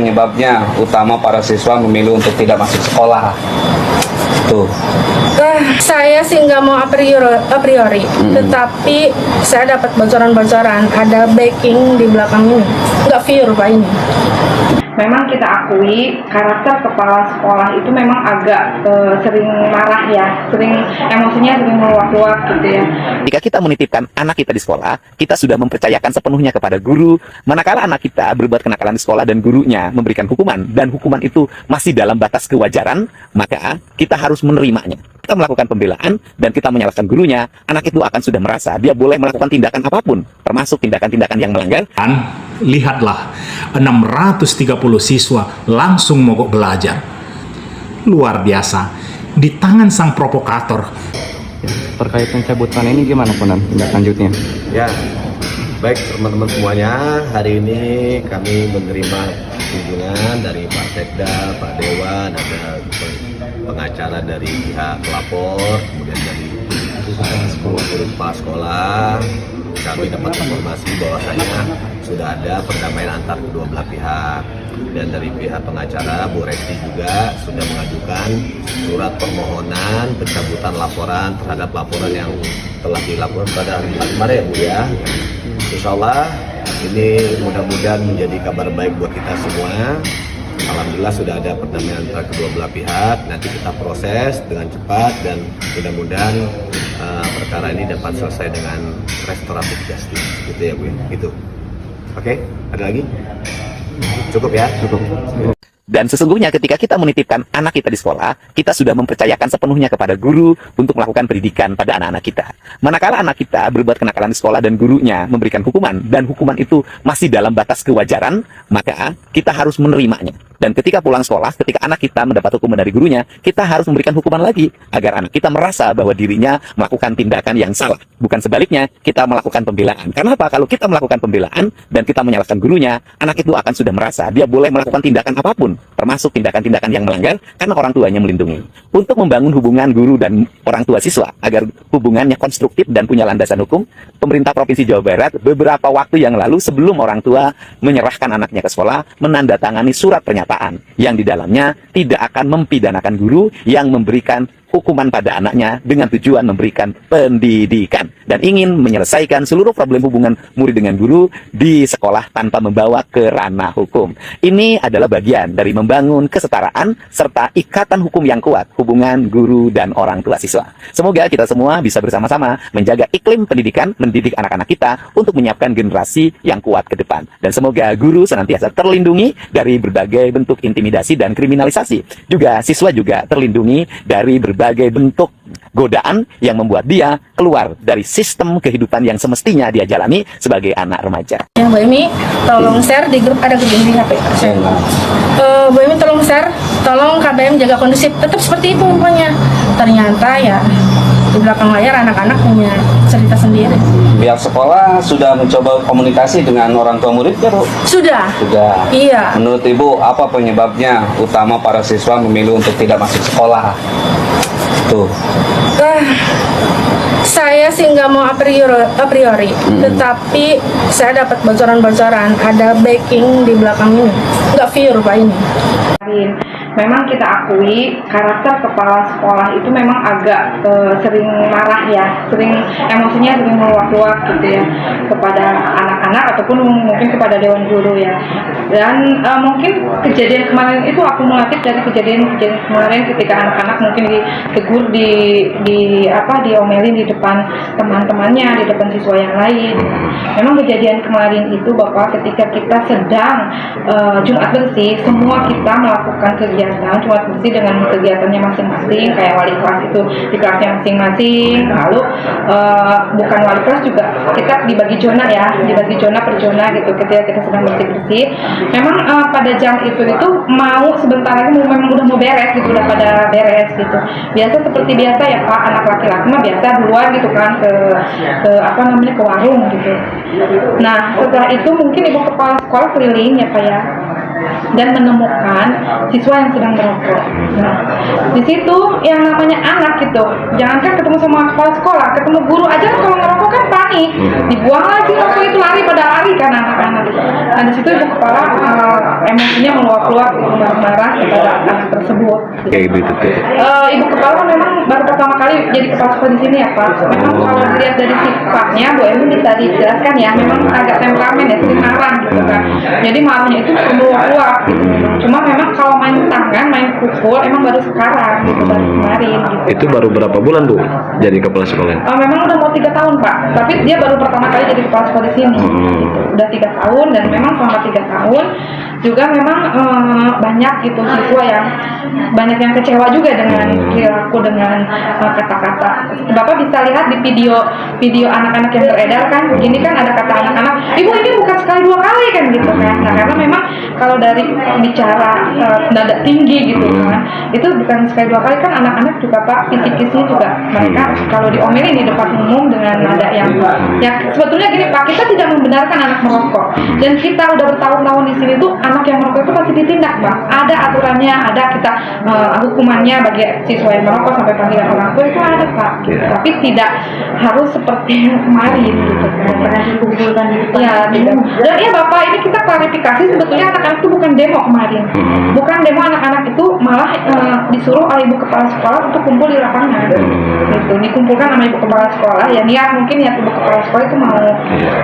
Penyebabnya utama para siswa memilih untuk tidak masuk sekolah. Tuh. Saya sih nggak mau a priori, tetapi saya dapat bocoran-bocoran ada backing di belakang ini, nggak pure Pak ini. Memang kita akui karakter kepala sekolah itu memang agak sering marah ya, sering emosinya sering meluap-luap gitu ya. Jika kita menitipkan anak kita di sekolah, kita sudah mempercayakan sepenuhnya kepada guru. Manakala anak kita berbuat kenakalan di sekolah dan gurunya memberikan hukuman, dan hukuman itu masih dalam batas kewajaran, maka kita harus menerimanya. Kita melakukan pembelaan dan kita menyalahkan gurunya, anak itu akan sudah merasa dia boleh melakukan tindakan apapun, termasuk tindakan-tindakan yang melanggar. Lihatlah, 630 siswa langsung mogok belajar. Luar biasa, di tangan sang provokator. Terkait pencabutan ini gimana Ponan tindak lanjutnya? Ya, baik teman-teman semuanya, hari ini kami menerima kunjungan dari Pak Sekda, Pak Dewan, ada pengacara dari pihak pelapor, kemudian dari guru kepala sekolah. Kami dapat informasi bahwasanya sudah ada perdamaian antar kedua belah pihak, dan dari pihak pengacara Bu Resti juga sudah mengajukan surat permohonan pencabutan laporan terhadap laporan yang telah dilakukan pada hari kemarin ya Bu ya. Insya Allah ini mudah-mudahan menjadi kabar baik buat kita semua. Alhamdulillah sudah ada perdamaian antara kedua belah pihak. Nanti kita proses dengan cepat dan mudah-mudahan perkara ini dapat selesai dengan restoratif justice. Gitu ya Bu. Gitu. Oke, ada lagi? Cukup ya? Cukup. Dan sesungguhnya ketika kita menitipkan anak kita di sekolah, kita sudah mempercayakan sepenuhnya kepada guru untuk melakukan pendidikan pada anak-anak kita. Manakala anak kita berbuat kenakalan di sekolah dan gurunya memberikan hukuman, dan hukuman itu masih dalam batas kewajaran, maka kita harus menerimanya. Dan ketika pulang sekolah, ketika anak kita mendapat hukuman dari gurunya, kita harus memberikan hukuman lagi, agar anak kita merasa bahwa dirinya melakukan tindakan yang salah. Bukan sebaliknya, kita melakukan pembelaan. Karena apa? Kalau kita melakukan pembelaan dan kita menyalahkan gurunya, anak itu akan sudah merasa dia boleh melakukan tindakan apapun, termasuk tindakan-tindakan yang melanggar, karena orang tuanya melindungi. Untuk membangun hubungan guru dan orang tua siswa agar hubungannya konstruktif dan punya landasan hukum, pemerintah Provinsi Jawa Barat beberapa waktu yang lalu sebelum orang tua menyerahkan anaknya ke sekolah, menandatangani surat pernyataan yang di dalamnya tidak akan mempidanakan guru yang memberikan hukuman pada anaknya dengan tujuan memberikan pendidikan dan ingin menyelesaikan seluruh problem hubungan murid dengan guru di sekolah tanpa membawa ke ranah hukum. Ini adalah bagian dari membangun kesetaraan serta ikatan hukum yang kuat hubungan guru dan orang tua siswa. Semoga kita semua bisa bersama-sama menjaga iklim pendidikan, mendidik anak-anak kita untuk menyiapkan generasi yang kuat ke depan. Dan semoga guru senantiasa terlindungi dari berbagai bentuk intimidasi dan kriminalisasi. Juga siswa juga terlindungi dari berbagai bentuk godaan yang membuat dia keluar dari sistem kehidupan yang semestinya dia jalani sebagai anak remaja. Ya, Bu Emi, tolong share di grup, ada grup di HP. Bu Emi tolong share, tolong KBM jaga kondusif, tetap seperti itu rupanya. Ternyata ya di belakang layar anak-anak punya cerita sendiri. Pihak sekolah sudah mencoba komunikasi dengan orang tua murid ya Bu? Sudah. Sudah. Iya. Menurut Ibu apa penyebabnya utama para siswa memilih untuk tidak masuk sekolah? Tuh. Saya sih nggak mau a priori, tetapi saya dapat bocoran-bocoran ada backing di belakang ini, nggak pure Pak ini. Memang kita akui karakter kepala sekolah itu memang agak sering marah ya, sering emosinya sering meluap-luap gitu ya kepada anak-anak ataupun mungkin kepada dewan guru ya. Dan mungkin kejadian kemarin itu akumulatif dari kejadian kemarin ketika anak-anak mungkin ditegur diomelin di depan teman-temannya, di depan siswa yang lain. Memang kejadian kemarin itu Bapak ketika kita sedang Jumat bersih, semua kita melakukan kegiatan Jumat bersih dengan kegiatannya masing-masing, kayak wali kelas itu di kelasnya masing-masing, lalu bukan wali kelas juga kita dibagi zona ya, dibagi zona per zona gitu ketika kita sedang bersih-bersih. Memang pada jam itu mau sebentar lagi memang udah mau beres gitu, udah pada beres gitu. Biasa seperti biasa ya Pak, anak laki-laki mah biasa duluan gitu kan ke ke warung gitu. Nah setelah itu mungkin ibu kepala sekolah keliling ya Pak ya, dan menemukan siswa yang sedang merokok. Nah, di situ yang namanya anak gitu, jangankan ketemu sama kepala sekolah, ketemu guru aja kalau ngerokok kan panik, dibuang lagi rokok itu, lari pada lari kan anak-anak. Nah di situ ibu kepala emosinya meluap-luap, marah-marah kepada anak tersebut. Kayak gitu tuh. Ibu kepala memang baru pertama kali jadi kepala sekolah di sini ya Pak. Memang kalau dilihat dari sifatnya, Bu Emi bisa dijelaskan ya, memang agak temperamen ya, sering marah gitu kan. Jadi marahnya itu meluap-luap gitu. Cuma memang kalau main tangan, main pukul, emang baru sekarang gitu, baru kemarin gitu. Itu baru berapa bulan Bu jadi kepala sekolah? Memang udah mau 3 tahun Pak, tapi dia baru pertama kali jadi kepala sekolah di sini. Gitu. Udah 3 tahun dan memang selama 3 tahun juga memang banyak gitu siswa yang banyak yang kecewa juga dengan perilaku, dengan kata-kata. Bapak bisa lihat di video anak-anak yang beredar kan, begini kan ada kata anak-anak, ibu ini bukan sekali 2 kali kan gitu kan. Nah karena memang kalau dari bicara nada tinggi gitu kan, itu bukan sekali 2 kali kan, anak-anak juga Pak psikisnya juga mereka kalau diomelin di depan umum dengan nada yang sebetulnya gini Pak, kita tidak membenarkan anak merokok dan kita udah bertahun-tahun di sini tuh anak yang merokok itu pasti ditindak Pak, ada aturannya, ada kita hukumannya bagi siswa yang merokok sampai panggilan orang tua itu ada Pak gitu. Tapi tidak harus seperti kemarin gitu pernah dikumpulkan gitu ya tidak. Dan ya Bapak ini kita klarifikasi, sebetulnya anak-anak itu bukan demo kemarin, bukan demo, anak-anak itu malah disuruh oleh ibu kepala sekolah untuk kumpul di lapangan gitu, dikumpulkan sama ibu kepala sekolah ya, niat mungkin niat ibu kepala sekolah itu mau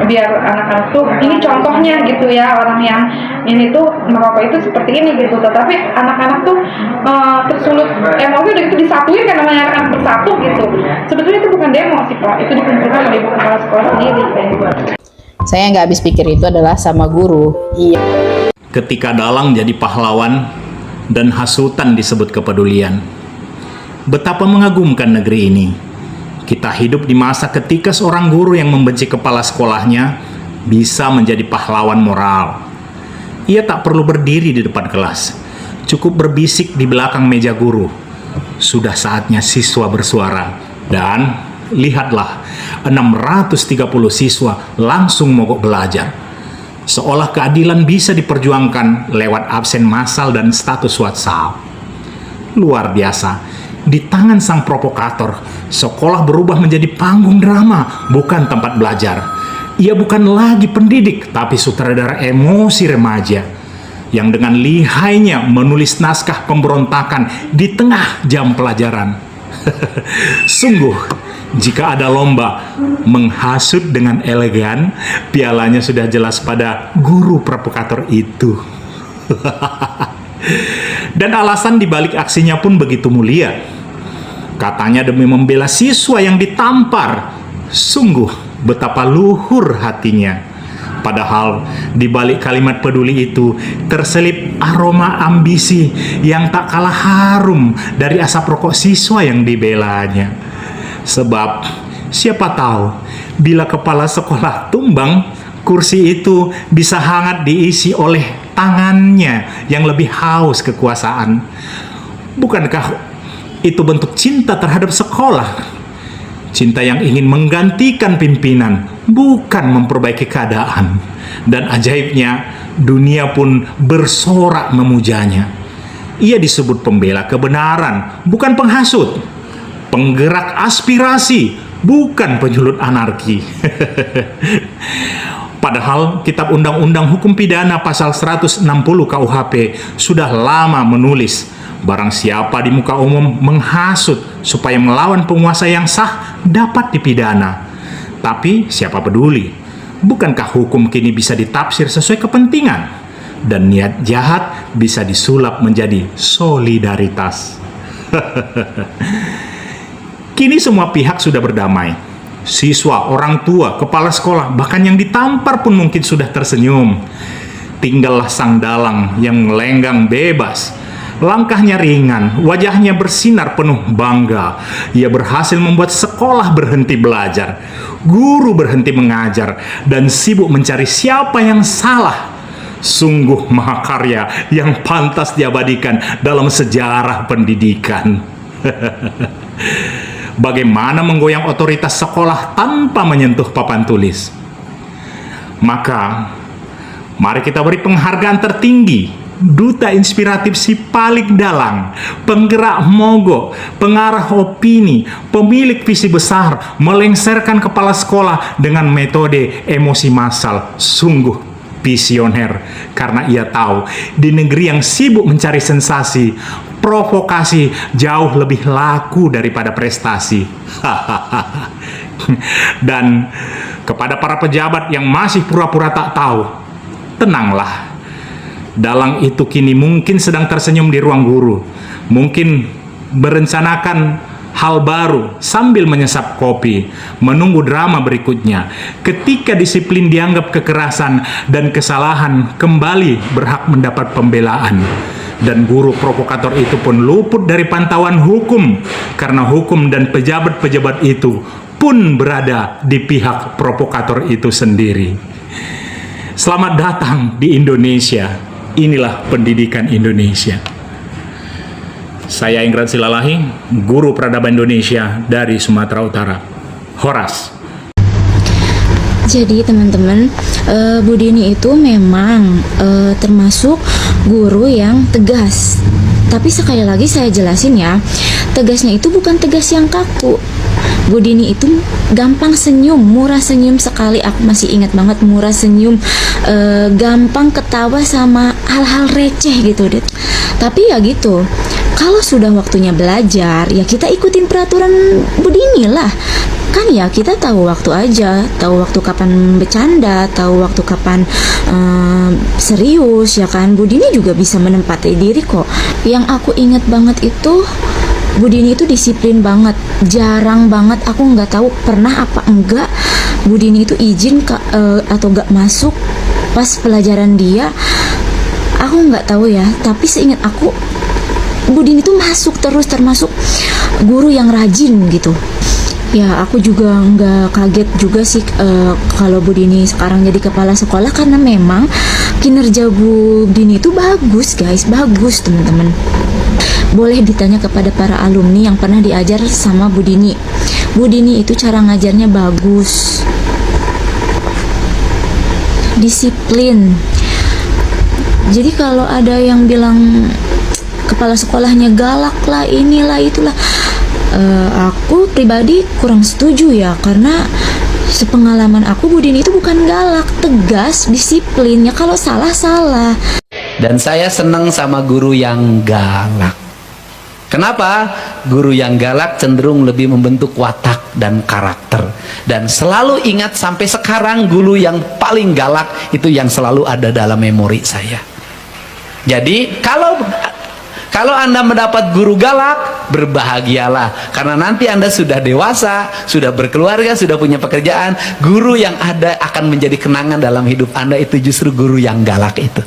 biar anak-anak tuh ini contohnya gitu ya, orang yang ini tuh merokok itu seperti ini gitu, tetapi anak-anak tuh tersulut emosi udah gitu disatuin kan namanya anak-anak bersatu gitu. Sebetulnya itu bukan demo sih Pak, itu dikumpulkan oleh ibu kepala sekolah sendiri kayak gitu. Saya nggak habis pikir itu adalah sama guru. Iya. Ketika dalang jadi pahlawan dan hasutan disebut kepedulian. Betapa mengagumkan negeri ini. Kita hidup di masa ketika seorang guru yang membenci kepala sekolahnya bisa menjadi pahlawan moral. Ia tak perlu berdiri di depan kelas, cukup berbisik di belakang meja guru. Sudah saatnya siswa bersuara. Dan lihatlah, 630 siswa langsung mogok belajar. Seolah keadilan bisa diperjuangkan lewat absen massal dan status WhatsApp. Luar biasa, di tangan sang provokator, sekolah berubah menjadi panggung drama, bukan tempat belajar. Ia bukan lagi pendidik, tapi sutradara emosi remaja yang dengan lihainya menulis naskah pemberontakan di tengah jam pelajaran. Sungguh, jika ada lomba menghasut dengan elegan, pialanya sudah jelas pada guru provokator itu. Dan alasan dibalik aksinya pun begitu mulia. Katanya demi membela siswa yang ditampar. Sungguh betapa luhur hatinya. Padahal di balik kalimat peduli itu terselip aroma ambisi yang tak kalah harum dari asap rokok siswa yang dibelanya. Sebab siapa tahu bila kepala sekolah tumbang, kursi itu bisa hangat diisi oleh tangannya yang lebih haus kekuasaan. Bukankah itu bentuk cinta terhadap sekolah? Cinta yang ingin menggantikan pimpinan, bukan memperbaiki keadaan. Dan ajaibnya, dunia pun bersorak memujanya. Ia disebut pembela kebenaran, bukan penghasut. Penggerak aspirasi, bukan penyulut anarki. Padahal Kitab Undang-Undang Hukum Pidana pasal 160 KUHP sudah lama menulis, barang siapa di muka umum menghasut supaya melawan penguasa yang sah dapat dipidana. Tapi siapa peduli? Bukankah hukum kini bisa ditafsir sesuai kepentingan? Dan niat jahat bisa disulap menjadi solidaritas. Kini semua pihak sudah berdamai. Siswa, orang tua, kepala sekolah, bahkan yang ditampar pun mungkin sudah tersenyum. Tinggallah sang dalang yang melenggang bebas. Langkahnya ringan, wajahnya bersinar penuh bangga. Ia berhasil membuat sekolah berhenti belajar, guru berhenti mengajar, dan sibuk mencari siapa yang salah. Sungguh mahakarya yang pantas diabadikan dalam sejarah pendidikan. Bagaimana menggoyang otoritas sekolah tanpa menyentuh papan tulis? Maka, mari kita beri penghargaan tertinggi duta inspiratif si paling dalang, penggerak mogok, pengarah opini, pemilik visi besar, melengsarkan kepala sekolah dengan metode emosi massal. Sungguh visioner, karena ia tahu di negeri yang sibuk mencari sensasi, provokasi jauh lebih laku daripada prestasi. Dan kepada para pejabat yang masih pura-pura tak tahu, tenanglah. Dalang itu kini mungkin sedang tersenyum di ruang guru, mungkin berencanakan hal baru sambil menyesap kopi, menunggu drama berikutnya ketika disiplin dianggap kekerasan dan kesalahan kembali berhak mendapat pembelaan. Dan guru provokator itu pun luput dari pantauan hukum, karena hukum dan pejabat-pejabat itu pun berada di pihak provokator itu sendiri. Selamat datang di Indonesia. Inilah pendidikan Indonesia. Saya Ingrat Silalahi, guru peradaban Indonesia dari Sumatera Utara. Horas. Jadi teman-teman, Bu Dini itu memang termasuk guru yang tegas. Tapi sekali lagi saya jelasin ya, tegasnya itu bukan tegas yang kaku. Bu Dini itu gampang senyum, murah senyum sekali. Aku masih ingat banget, murah senyum, gampang ketawa sama hal-hal receh gitu, Det. Tapi ya gitu, kalau sudah waktunya belajar, ya kita ikutin peraturan Bu Dini lah. Kan ya kita tahu waktu aja, tahu waktu kapan bercanda, tahu waktu kapan serius, ya kan. Bu Dini juga bisa menempati diri kok. Yang aku ingat banget itu, Bu Dini itu disiplin banget, jarang banget, aku nggak tahu pernah apa enggak Bu Dini itu izin atau nggak masuk pas pelajaran dia, aku nggak tahu ya. Tapi seingat aku, Bu Dini itu masuk terus, termasuk guru yang rajin gitu. Ya aku juga nggak kaget juga sih kalau Bu Dini sekarang jadi kepala sekolah, karena memang kinerja Bu Dini itu bagus guys, bagus teman-teman. Boleh ditanya kepada para alumni yang pernah diajar sama Bu Dini. Bu Dini itu cara ngajarnya bagus, disiplin. Jadi kalau ada yang bilang kepala sekolahnya galak lah, inilah itulah, aku pribadi kurang setuju ya, karena sepengalaman aku Bu Dini itu bukan galak, tegas, disiplin. Ya kalau salah, salah. Dan saya senang sama guru yang galak. Kenapa? Guru yang galak cenderung lebih membentuk watak dan karakter. Dan selalu ingat sampai sekarang, guru yang paling galak itu yang selalu ada dalam memori saya. Jadi kalau Anda mendapat guru galak, berbahagialah, karena nanti Anda sudah dewasa, sudah berkeluarga, sudah punya pekerjaan. Guru yang ada akan menjadi kenangan dalam hidup Anda itu justru guru yang galak itu.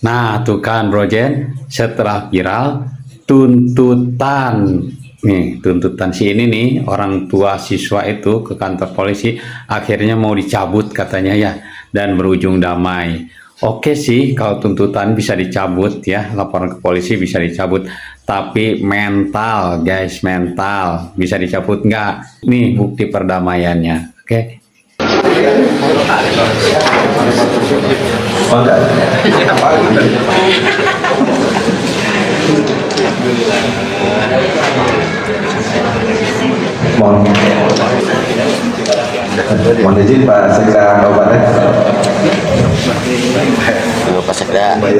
Nah tuh kan Bro Jen, setelah viral tuntutan si ini nih, orang tua siswa itu ke kantor polisi, akhirnya mau dicabut katanya ya, dan berujung damai. Oke sih, kalau tuntutan bisa dicabut ya, laporan ke polisi bisa dicabut, tapi mental guys, mental bisa dicabut nggak? Nih bukti perdamaiannya. Oke. Mohon izin Pak Sekda Kabupaten. Pak Sekda. Pak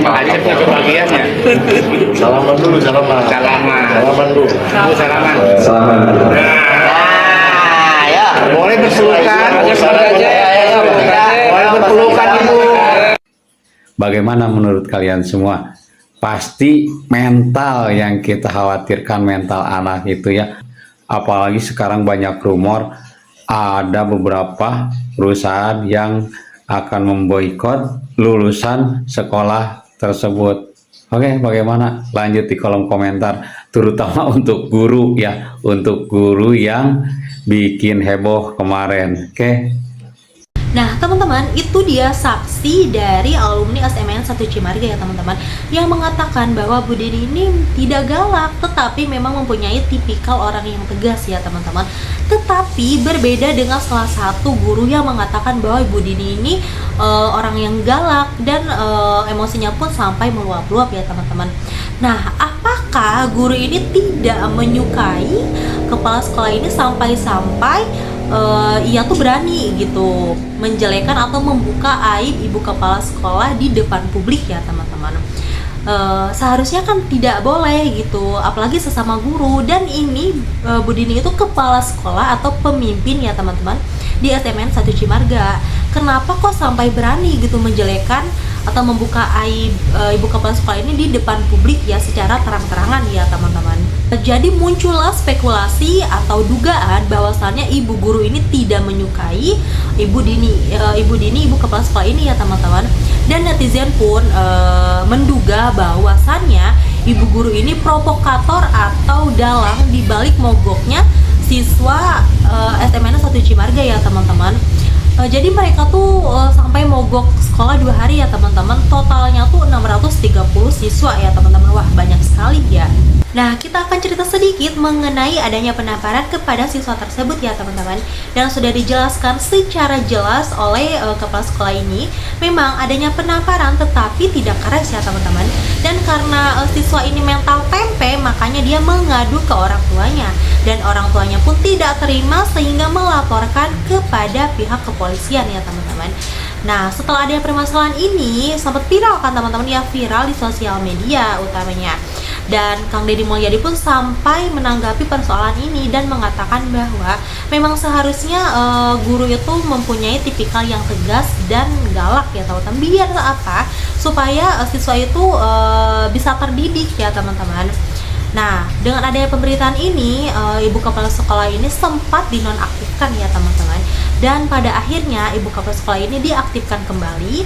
Haji punya kebahagiaannya. Salaman dulu, salaman. Salaman dulu. Salaman. Salaman. Ya, Boleh berpelukan. Boleh berpelukan Ibu. Bagaimana menurut kalian semua? Pasti mental yang kita khawatirkan, mental anak itu ya. Apalagi sekarang banyak rumor, ada beberapa perusahaan yang akan memboikot lulusan sekolah tersebut. Oke, bagaimana? Lanjut di kolom komentar, terutama untuk guru ya, untuk guru yang bikin heboh kemarin. Oke. Nah teman-teman, itu dia saksi dari alumni SMN 1 Cimarga ya teman-teman, yang mengatakan bahwa Bu Dini ini tidak galak, tetapi memang mempunyai tipikal orang yang tegas ya teman-teman. Tetapi berbeda dengan salah satu guru yang mengatakan bahwa Bu Dini ini orang yang galak dan emosinya pun sampai meluap-luap ya teman-teman. Nah, apakah guru ini tidak menyukai kepala sekolah ini sampai-sampai ia tuh berani gitu menjelekan atau membuka aib ibu kepala sekolah di depan publik ya teman-teman. Seharusnya kan tidak boleh gitu, apalagi sesama guru. Dan ini Bu Dini itu kepala sekolah atau pemimpin ya teman-teman di SMN 1 Cimarga. Kenapa kok sampai berani gitu menjelekan atau membuka aib ibu kepala sekolah ini di depan publik ya secara terang-terangan ya teman-teman. Jadi muncullah spekulasi atau dugaan bahwasannya ibu guru ini tidak menyukai ibu Dini ibu kepala sekolah ini ya teman-teman. Dan netizen pun menduga bahwasannya ibu guru ini provokator atau dalang di balik mogoknya siswa SMN 1 Cimarga ya teman-teman. Jadi mereka tuh sampai mogok sekolah 2 hari ya teman-teman. Totalnya tuh 630 siswa ya teman-teman. Wah, banyak sekali ya. Nah, kita akan cerita sedikit mengenai adanya penamparan kepada siswa tersebut ya teman-teman. Dan sudah dijelaskan secara jelas oleh kepala sekolah ini, memang adanya penamparan tetapi tidak keras ya teman-teman. Dan karena siswa ini mental tempe, makanya dia mengadu ke orang tuanya. Dan orang tuanya pun tidak terima sehingga melaporkan kepada pihak kepolisian ya teman-teman. Nah, setelah ada permasalahan ini sempat viral kan teman-teman ya, viral di sosial media utamanya. Dan Kang Deddy Mulyadi pun sampai menanggapi persoalan ini dan mengatakan bahwa memang seharusnya guru itu mempunyai tipikal yang tegas dan galak ya teman-teman. Biar apa? Supaya siswa itu bisa terdidik ya teman-teman. Nah, dengan adanya pemberitaan ini, ibu kepala sekolah ini sempat dinonaktifkan ya teman-teman. Dan pada akhirnya ibu kepala sekolah ini diaktifkan kembali,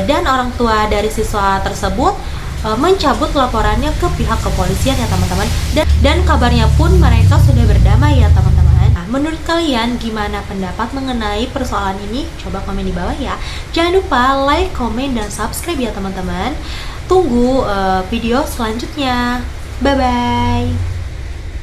dan orang tua dari siswa tersebut mencabut laporannya ke pihak kepolisian ya teman-teman. Dan kabarnya pun mereka sudah berdamai ya teman-teman. Nah, menurut kalian gimana pendapat mengenai persoalan ini? Coba komen di bawah ya. Jangan lupa like, komen, dan subscribe ya teman-teman. Tunggu video selanjutnya. Bye-bye.